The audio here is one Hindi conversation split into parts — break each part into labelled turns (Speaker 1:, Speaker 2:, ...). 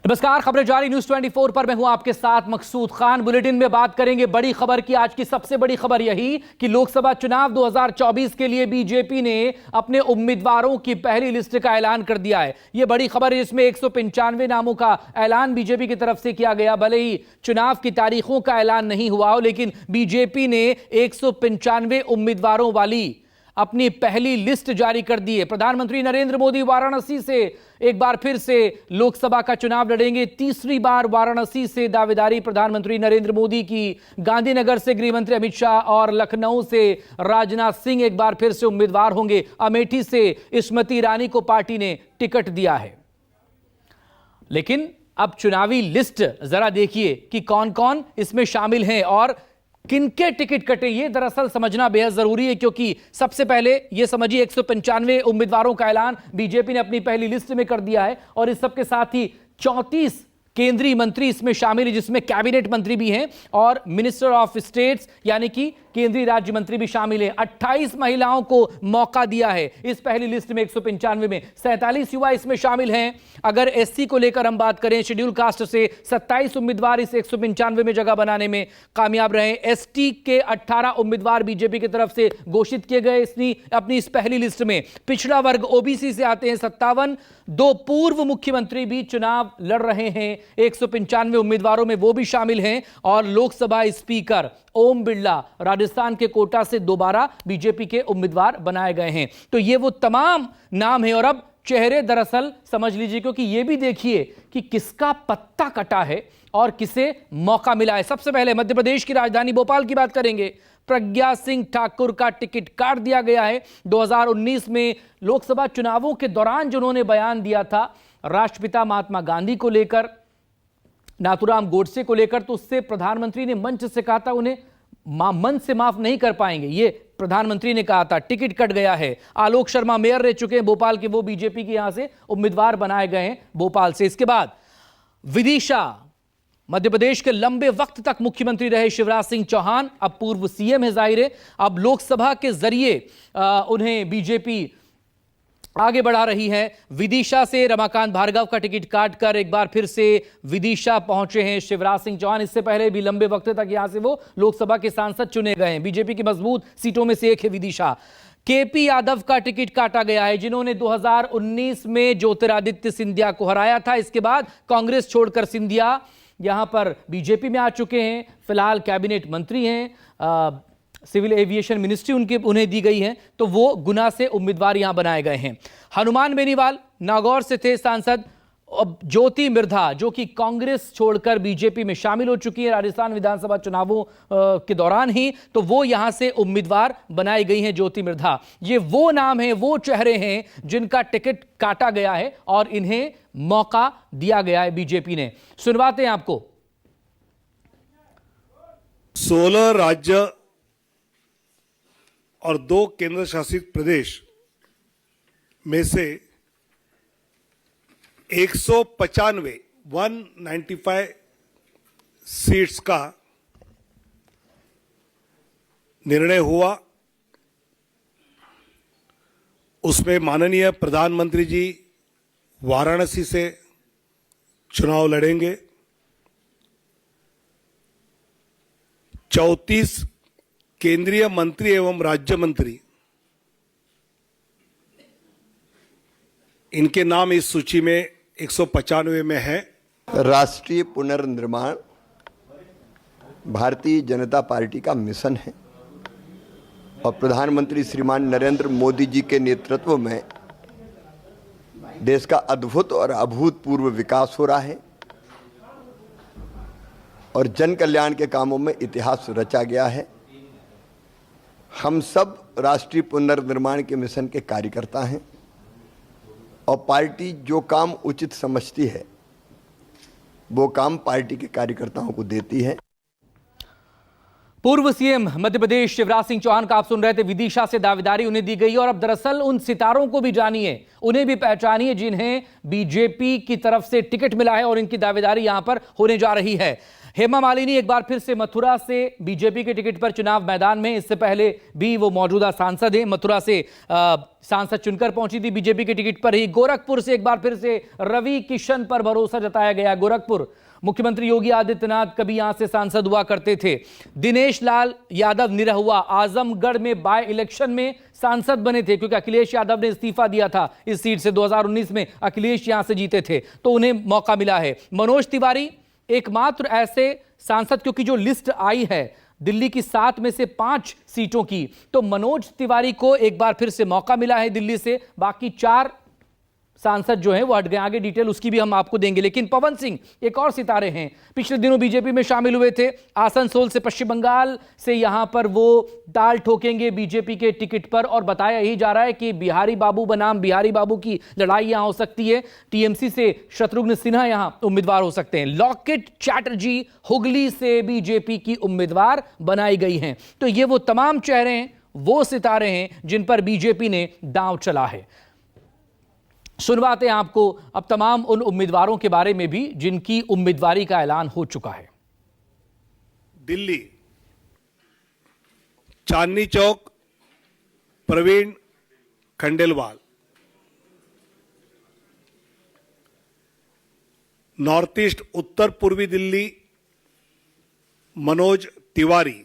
Speaker 1: नमस्कार, खबरें जारी न्यूज 24 पर मैं हूं आपके साथ मकसूद खान। बुलेटिन में बात करेंगे बड़ी खबर की। आज की सबसे बड़ी खबर यही कि लोकसभा चुनाव 2024 के लिए बीजेपी ने अपने उम्मीदवारों की पहली लिस्ट का ऐलान कर दिया है। यह बड़ी खबर है जिसमें 195 नामों का ऐलान बीजेपी की तरफ से किया गया। भले ही चुनाव की तारीखों का ऐलान नहीं हुआ हो, लेकिन बीजेपी ने 195 उम्मीदवारों वाली अपनी पहली लिस्ट जारी कर दी है। प्रधानमंत्री नरेंद्र मोदी वाराणसी से एक बार फिर से लोकसभा का चुनाव लड़ेंगे। तीसरी बार वाराणसी से दावेदारी प्रधानमंत्री नरेंद्र मोदी की। गांधीनगर से गृहमंत्री अमित शाह और लखनऊ से राजनाथ सिंह एक बार फिर से उम्मीदवार होंगे। अमेठी से स्मृति ईरानी को पार्टी ने टिकट दिया है। लेकिन अब चुनावी लिस्ट जरा देखिए कि कौन कौन इसमें शामिल हैं और किनके टिकट कटे। ये दरअसल समझना बेहद जरूरी है, क्योंकि सबसे पहले ये समझिए 195 उम्मीदवारों का ऐलान बीजेपी ने अपनी पहली लिस्ट में कर दिया है और इस सबके साथ ही 34 केंद्रीय मंत्री इसमें शामिल है, जिसमें कैबिनेट मंत्री भी हैं और मिनिस्टर ऑफ स्टेट्स यानी कि केंद्रीय राज्य मंत्री भी शामिल हैं। 28 महिलाओं को मौका दिया है इस पहली लिस्ट में 195 में। 47 युवा इसमें शामिल हैं। अगर एससी को लेकर हम बात करें, शेड्यूल कास्ट से 27 उम्मीदवार इस 195 में जगह बनाने में कामयाब रहे। एसटी के 18 उम्मीदवार बीजेपी की तरफ से घोषित किए गए अपनी इस पहली लिस्ट में। पिछड़ा वर्ग ओबीसी से आते हैं 57। 2 पूर्व मुख्यमंत्री भी चुनाव लड़ रहे हैं 195 उम्मीदवारों में, वो भी शामिल हैं। और लोकसभा स्पीकर ओम बिरला राजस्थान के कोटा से दोबारा बीजेपी के उम्मीदवार बनाए गए हैं। तो ये वो तमाम नाम हैं और अब चेहरे दरअसल समझ लीजिए, क्योंकि ये भी देखिए कि किसका पत्ता कटा है और किसे मौका मिला है। सबसे पहले मध्य प्रदेश की राजधानी भोपाल की बात करेंगे। प्रज्ञा सिंह ठाकुर का टिकट काट दिया गया है। 2019 में लोकसभा चुनावों के दौरान जिन्होंने बयान दिया था राष्ट्रपिता महात्मा गांधी को लेकर, नाथूराम गोडसे को लेकर, तो उससे प्रधानमंत्री ने मंच से कहा था उन्हें मन से माफ नहीं कर पाएंगे। ये प्रधानमंत्री ने कहा था। टिकट कट गया है। आलोक शर्मा मेयर रह चुके हैं भोपाल के, वो बीजेपी के यहां से उम्मीदवार बनाए गए हैं भोपाल से। इसके बाद विदिशा, मध्य प्रदेश के लंबे वक्त तक मुख्यमंत्री रहे शिवराज सिंह चौहान, अब पूर्व सीएम है जाहिर है। अब लोकसभा के जरिए उन्हें बीजेपी आगे बढ़ा रही है। विदिशा से रमाकांत भार्गव का टिकट काटकर एक बार फिर से विदिशा पहुंचे हैं शिवराज सिंह चौहान। इससे पहले भी लंबे वक्त तक यहां से वो लोकसभा के सांसद चुने गए हैं। बीजेपी की मजबूत सीटों में से एक है विदिशा। केपी यादव का टिकट काटा गया है, जिन्होंने 2019 में ज्योतिरादित्य सिंधिया को हराया था। इसके बाद कांग्रेस छोड़कर सिंधिया यहां पर बीजेपी में आ चुके हैं। फिलहाल कैबिनेट मंत्री हैं, सिविल एविएशन मिनिस्ट्री उन्हें दी गई है, तो वो गुना से उम्मीदवार यहां बनाए गए हैं। हनुमान बेनीवाल नागौर से थे सांसद। अब ज्योति मिर्धा जो कि कांग्रेस छोड़कर बीजेपी में शामिल हो चुकी है राजस्थान विधानसभा चुनावों के दौरान ही, तो वो यहां से उम्मीदवार बनाई गई हैं ज्योति मिर्धा। ये वो नाम है, वो चेहरे हैं जिनका टिकट काटा गया है और इन्हें मौका दिया गया है बीजेपी ने। सुनवाते हैं आपको।
Speaker 2: 16 राज्य और 2 केंद्र शासित प्रदेश में से 195 सीट्स का निर्णय हुआ। उसमें माननीय प्रधानमंत्री जी वाराणसी से चुनाव लड़ेंगे। 34 केंद्रीय मंत्री एवं राज्य मंत्री, इनके नाम इस सूची में 195 में है।
Speaker 3: राष्ट्रीय पुनर्निर्माण भारतीय जनता पार्टी का मिशन है और प्रधानमंत्री श्रीमान नरेंद्र मोदी जी के नेतृत्व में देश का अद्भुत और अभूतपूर्व विकास हो रहा है और जन कल्याण के कामों में इतिहास रचा गया है। हम सब राष्ट्रीय पुनर्निर्माण के मिशन के कार्यकर्ता हैं और पार्टी जो काम उचित समझती है वो काम पार्टी के कार्यकर्ताओं को देती है।
Speaker 1: पूर्व सीएम मध्य प्रदेश शिवराज सिंह चौहान का आप सुन रहे थे। विदिशा से दावेदारी उन्हें दी गई और अब दरअसल उन सितारों को भी जानिए, उन्हें भी पहचानिए जिन्हें बीजेपी की तरफ से टिकट मिला है और इनकी दावेदारी यहां पर होने जा रही है। हेमा मालिनी एक बार फिर से मथुरा से बीजेपी के टिकट पर चुनाव मैदान में। इससे पहले भी वो मौजूदा सांसद हैं, मथुरा से सांसद चुनकर पहुंची थी बीजेपी के टिकट पर ही। गोरखपुर से एक बार फिर से रवि किशन पर भरोसा जताया गया। गोरखपुर मुख्यमंत्री योगी आदित्यनाथ कभी यहां से सांसद हुआ करते थे। दिनेश लाल यादव निरहुआ आजमगढ़ में बाय इलेक्शन में सांसद बने थे, क्योंकि अखिलेश यादव ने इस्तीफा दिया था इस सीट से। 2019 में अखिलेश यहां से जीते थे तो उन्हें मौका मिला है। मनोज तिवारी एकमात्र ऐसे सांसद, क्योंकि जो लिस्ट आई है दिल्ली की 7 में से 5 सीटों की, तो मनोज तिवारी को एक बार फिर से मौका मिला है दिल्ली से। बाकी 4 सांसद जो हैं वो हट गए। आगे डिटेल उसकी भी हम आपको देंगे। लेकिन पवन सिंह एक और सितारे हैं, पिछले दिनों बीजेपी में शामिल हुए थे। आसनसोल से, पश्चिम बंगाल से यहां पर वो ताल ठोकेंगे बीजेपी के टिकट पर, और बताया यही जा रहा है कि बिहारी बाबू बनाम बिहारी बाबू की लड़ाई यहां हो सकती है। टीएमसी से शत्रुघ्न सिन्हा यहां उम्मीदवार हो सकते हैं। लॉकेट चैटर्जी हुगली से बीजेपी की उम्मीदवार बनाई गई हैं। तो ये वो तमाम चेहरे हैं, वो सितारे हैं जिन पर बीजेपी ने दांव चला है। सुनवाते हैं आपको अब तमाम उन उम्मीदवारों के बारे में भी जिनकी उम्मीदवारी का ऐलान हो चुका है।
Speaker 2: दिल्ली चांदनी चौक प्रवीण खंडेलवाल, नॉर्थ ईस्ट उत्तर पूर्वी दिल्ली मनोज तिवारी,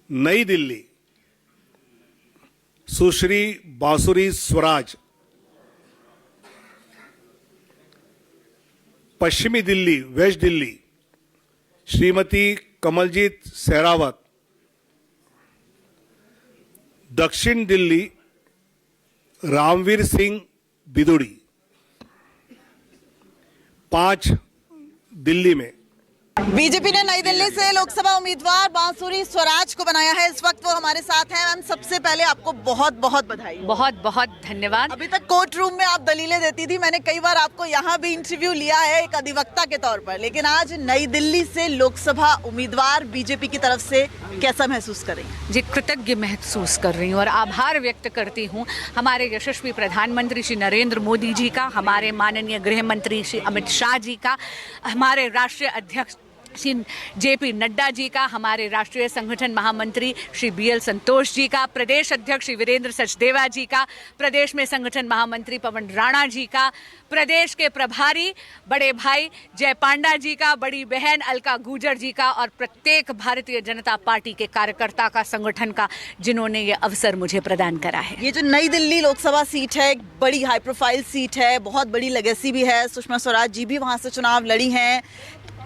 Speaker 2: नई दिल्ली सुश्री बांसुरी स्वराज, पश्चिमी दिल्ली वेस्ट दिल्ली श्रीमती कमलजीत सहरावत, दक्षिण दिल्ली रामवीर सिंह बिदुड़ी। 5 दिल्ली में
Speaker 4: बीजेपी ने नई दिल्ली से लोकसभा उम्मीदवार बांसुरी स्वराज को बनाया है। इस वक्त वो हमारे साथ हैं। मैम, सबसे पहले आपको बहुत बहुत बधाई।
Speaker 5: बहुत बहुत धन्यवाद।
Speaker 4: अभी तक कोर्ट रूम में आप दलीलें देती थी, मैंने कई बार आपको यहाँ भी इंटरव्यू लिया है एक अधिवक्ता के तौर पर, लेकिन आज नई दिल्ली से लोकसभा उम्मीदवार बीजेपी की तरफ से कैसा महसूस कर रही हैं?
Speaker 5: जी, कृतज्ञ महसूस कर रही हूँ और आभार व्यक्त करती हूँ हमारे यशस्वी प्रधानमंत्री श्री नरेंद्र मोदी जी का, हमारे माननीय गृह मंत्री श्री अमित शाह जी का, हमारे राष्ट्रीय अध्यक्ष श्री जेपी नड्डा जी का, हमारे राष्ट्रीय संगठन महामंत्री श्री बीएल संतोष जी का, प्रदेश अध्यक्ष श्री वीरेंद्र सचदेवा जी का, प्रदेश में संगठन महामंत्री पवन राणा जी का, प्रदेश के प्रभारी बड़े भाई जय पांडा जी का, बड़ी बहन अलका गुर्जर जी का, और प्रत्येक भारतीय जनता पार्टी के कार्यकर्ता का, संगठन का, जिन्होंने ये अवसर मुझे प्रदान करा है।
Speaker 4: ये जो नई दिल्ली लोकसभा सीट है, एक बड़ी हाई प्रोफाइल सीट है, बहुत बड़ी लेगेसी भी है। सुषमा स्वराज जी भी वहां से चुनाव लड़ी हैं,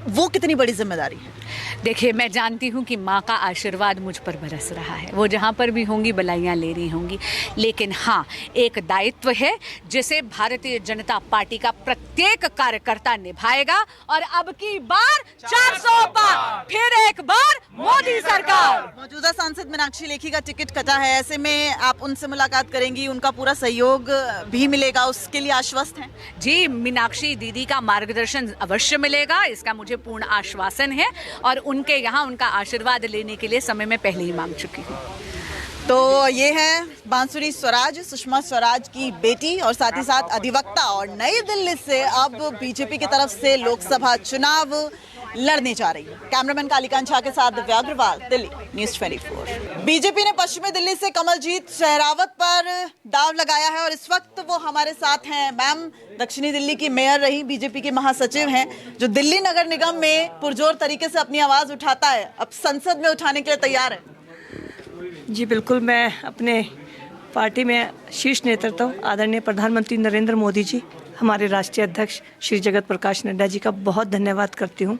Speaker 4: वो कितनी बड़ी जिम्मेदारी है?
Speaker 5: देखिए, मैं जानती हूँ कि माँ का आशीर्वाद मुझ पर बरस रहा है, वो जहाँ पर भी होंगी बधाइयाँ ले रही होंगी, लेकिन हाँ, एक दायित्व है जिसे भारतीय जनता पार्टी का प्रत्येक कार्यकर्ता निभाएगा। और अब की बार 400 पार, फिर एक बार मोदी सरकार।
Speaker 4: मौजूदा सांसद मीनाक्षी लेखी का टिकट कटा है, ऐसे में आप उनसे मुलाकात करेंगी, उनका पूरा सहयोग भी मिलेगा, उसके लिए आश्वस्त हैं? जी,
Speaker 5: मीनाक्षी दीदी का मार्गदर्शन अवश्य मिलेगा, इसका मुझे पूर्ण आश्वासन है, और उनके यहाँ उनका आशीर्वाद लेने के लिए समय में पहले ही मांग चुकी हूँ।
Speaker 4: तो ये है बांसुरी स्वराज, सुषमा स्वराज की बेटी और साथ ही साथ अधिवक्ता, और नई दिल्ली से अब बीजेपी की तरफ से लोकसभा चुनाव लड़ने जा रही है। कैमरामैन कालिकांत झा के साथ दिव्या अग्रवाल, दिल्ली न्यूज़ 24। बीजेपी ने पश्चिमी दिल्ली से कमलजीत सहरावत पर दांव लगाया है और इस वक्त वो हमारे साथ हैं। मैम, दक्षिणी दिल्ली की मेयर रही, बीजेपी के महासचिव हैं, जो दिल्ली नगर निगम में पुरजोर तरीके से अपनी आवाज उठाता है, अब संसद में उठाने के लिए तैयार है?
Speaker 6: जी बिल्कुल, मैं अपने पार्टी में शीर्ष नेतृत्व आदरणीय प्रधानमंत्री नरेंद्र मोदी जी, हमारे राष्ट्रीय अध्यक्ष श्री जगत प्रकाश नड्डा जी का बहुत धन्यवाद करती हूँ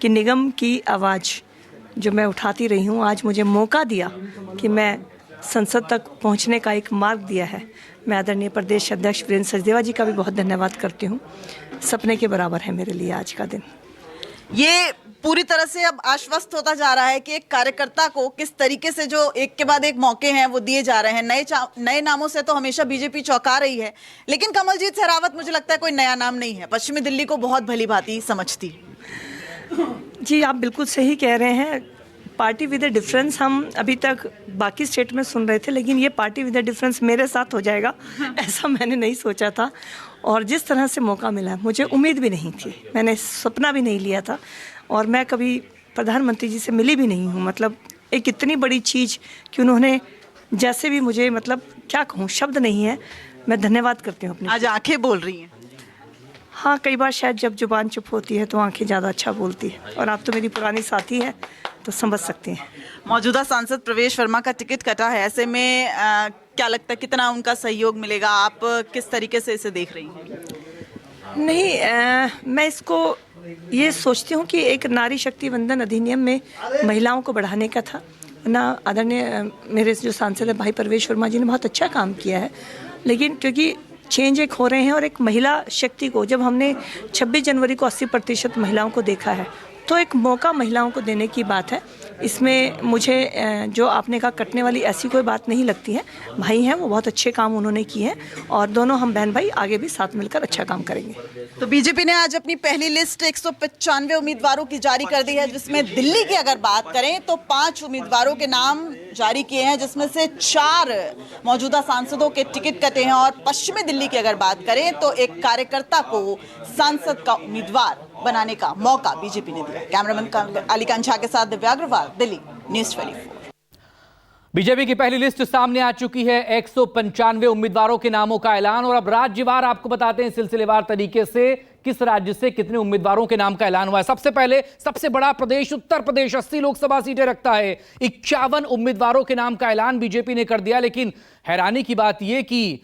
Speaker 6: कि निगम की आवाज़ जो मैं उठाती रही हूँ, आज मुझे मौका दिया कि मैं संसद तक पहुँचने का एक मार्ग दिया है। मैं आदरणीय प्रदेश अध्यक्ष वीरेंद्र सचदेवा जी का भी बहुत धन्यवाद करती हूँ। सपने के बराबर है मेरे लिए आज का दिन।
Speaker 4: ये पूरी तरह से अब आश्वस्त होता जा रहा है कि एक कार्यकर्ता को किस तरीके से जो एक के बाद एक मौके हैं वो दिए जा रहे हैं। नए नामों से तो हमेशा बीजेपी चौंका रही है, लेकिन कमलजीत सहरावत मुझे लगता है कोई नया नाम नहीं है, पश्चिमी दिल्ली को बहुत भली भांति समझती।
Speaker 6: जी, आप बिल्कुल सही कह रहे हैं। पार्टी विद ए डिफरेंस हम अभी तक बाकी स्टेट में सुन रहे थे, लेकिन ये पार्टी विद ए डिफरेंस मेरे साथ हो जाएगा ऐसा मैंने नहीं सोचा था। और जिस तरह से मौका मिला मुझे उम्मीद भी नहीं थी, मैंने सपना भी नहीं लिया था और मैं कभी प्रधानमंत्री जी से मिली भी नहीं हूँ। मतलब एक इतनी बड़ी चीज़ कि उन्होंने जैसे भी मुझे, मतलब क्या कहूँ, शब्द नहीं है, मैं धन्यवाद करती हूँ अपनी।
Speaker 4: आज आंखें बोल रही हैं।
Speaker 6: हाँ, कई बार शायद जब जुबान चुप होती है तो आंखें ज़्यादा अच्छा बोलती है, और आप तो मेरी पुरानी साथी हैं तो समझ सकती हैं।
Speaker 4: मौजूदा सांसद प्रवेश वर्मा का टिकट कटा है, ऐसे में क्या लगता है कितना उनका सहयोग मिलेगा? आप किस तरीके से इसे देख रही हैं?
Speaker 6: नहीं, मैं इसको ये सोचती हूँ कि एक नारी शक्ति वंदन अधिनियम में महिलाओं को बढ़ाने का था ना। आदरणीय मेरे जो सांसद है भाई प्रवेश वर्मा जी ने बहुत अच्छा काम किया है, लेकिन क्योंकि चेंज एक हो रहे हैं और एक महिला शक्ति को, जब हमने 26 जनवरी को 80% महिलाओं को देखा है तो एक मौका महिलाओं को देने की बात है। इसमें मुझे जो आपने कहा कटने वाली ऐसी कोई बात नहीं लगती है। भाई हैं, वो बहुत अच्छे काम उन्होंने किए हैं और दोनों हम बहन भाई आगे भी साथ मिलकर अच्छा काम करेंगे।
Speaker 4: तो बीजेपी ने आज अपनी पहली लिस्ट 195 उम्मीदवारों की जारी कर दी है, जिसमें दिल्ली की अगर बात करें तो 5 उम्मीदवारों के नाम जारी किए हैं, जिसमें से 4 मौजूदा सांसदों के टिकट कटे हैं। और पश्चिमी दिल्ली की अगर बात करें तो एक कार्यकर्ता को सांसद का उम्मीदवार बनाने का मौका बीजेपी ने दिया। कैमरामैन अलीकान झा के साथ दिव्या अग्रवाल, दिल्ली, न्यूज़ 24।
Speaker 1: बीजेपी की पहली लिस्ट सामने आ चुकी है। 195 उम्मीदवारों के नामों का ऐलान, और अब राज्यवार आपको बताते हैं सिलसिलेवार तरीके से किस राज्य से कितने उम्मीदवारों के नाम का ऐलान हुआ है। सबसे पहले सबसे बड़ा प्रदेश उत्तर प्रदेश 80 लोकसभा सीटें रखता है। 51 उम्मीदवारों के नाम का ऐलान बीजेपी ने कर दिया। लेकिन हैरानी की बात यह कि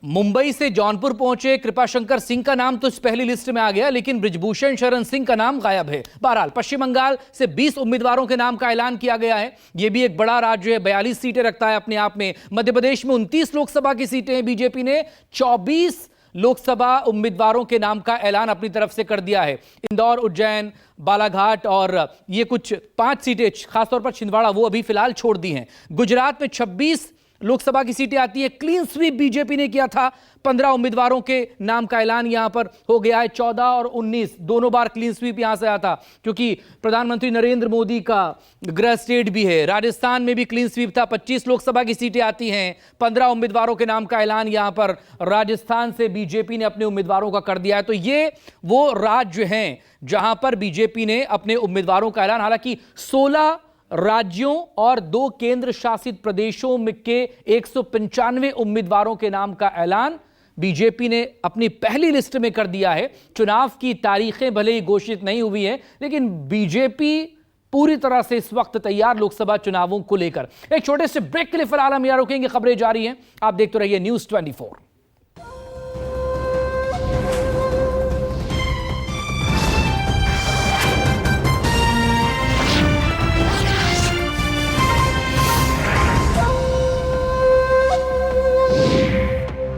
Speaker 1: मुंबई से जौनपुर पहुंचे कृपाशंकर सिंह का नाम तो इस पहली लिस्ट में आ गया, लेकिन बृजभूषण शरण सिंह का नाम गायब है। बहरहाल पश्चिम बंगाल से 20 उम्मीदवारों के नाम का ऐलान किया गया है। यह भी एक बड़ा राज्य है, 42 सीटें रखता है अपने आप में। मध्य प्रदेश में 29 लोकसभा की सीटें हैं। बीजेपी ने 24 लोकसभा उम्मीदवारों के नाम का ऐलान अपनी तरफ से कर दिया है। इंदौर, उज्जैन, बालाघाट और ये कुछ 5 सीटें, खासतौर पर छिंदवाड़ा, वो अभी फिलहाल छोड़ दी हैं। गुजरात में 26 लोकसभा की सीटें आती है। क्लीन स्वीप बीजेपी ने किया था। 15 उम्मीदवारों के नाम का ऐलान यहां पर हो गया है। 14 और 19 दोनों बार क्लीन स्वीप यहां से आया था, क्योंकि प्रधानमंत्री नरेंद्र मोदी का गृह स्टेट भी है। राजस्थान में भी क्लीन स्वीप था। 25 लोकसभा की सीटें आती हैं। 15 उम्मीदवारों के नाम का ऐलान यहां पर राजस्थान से बीजेपी ने अपने उम्मीदवारों का कर दिया है। तो ये वो राज्य हैं जहां पर बीजेपी ने अपने उम्मीदवारों का ऐलान, हालांकि 16 राज्यों और 2 केंद्र शासित प्रदेशों में के 195 उम्मीदवारों के नाम का ऐलान बीजेपी ने अपनी पहली लिस्ट में कर दिया है। चुनाव की तारीखें भले ही घोषित नहीं हुई हैं, लेकिन बीजेपी पूरी तरह से इस वक्त तैयार लोकसभा चुनावों को लेकर। एक छोटे से ब्रेक के लिए फिलहाल हम यहां रुकेंगे, खबरें जारी हैं, आप देखते रहिए न्यूज़ 24।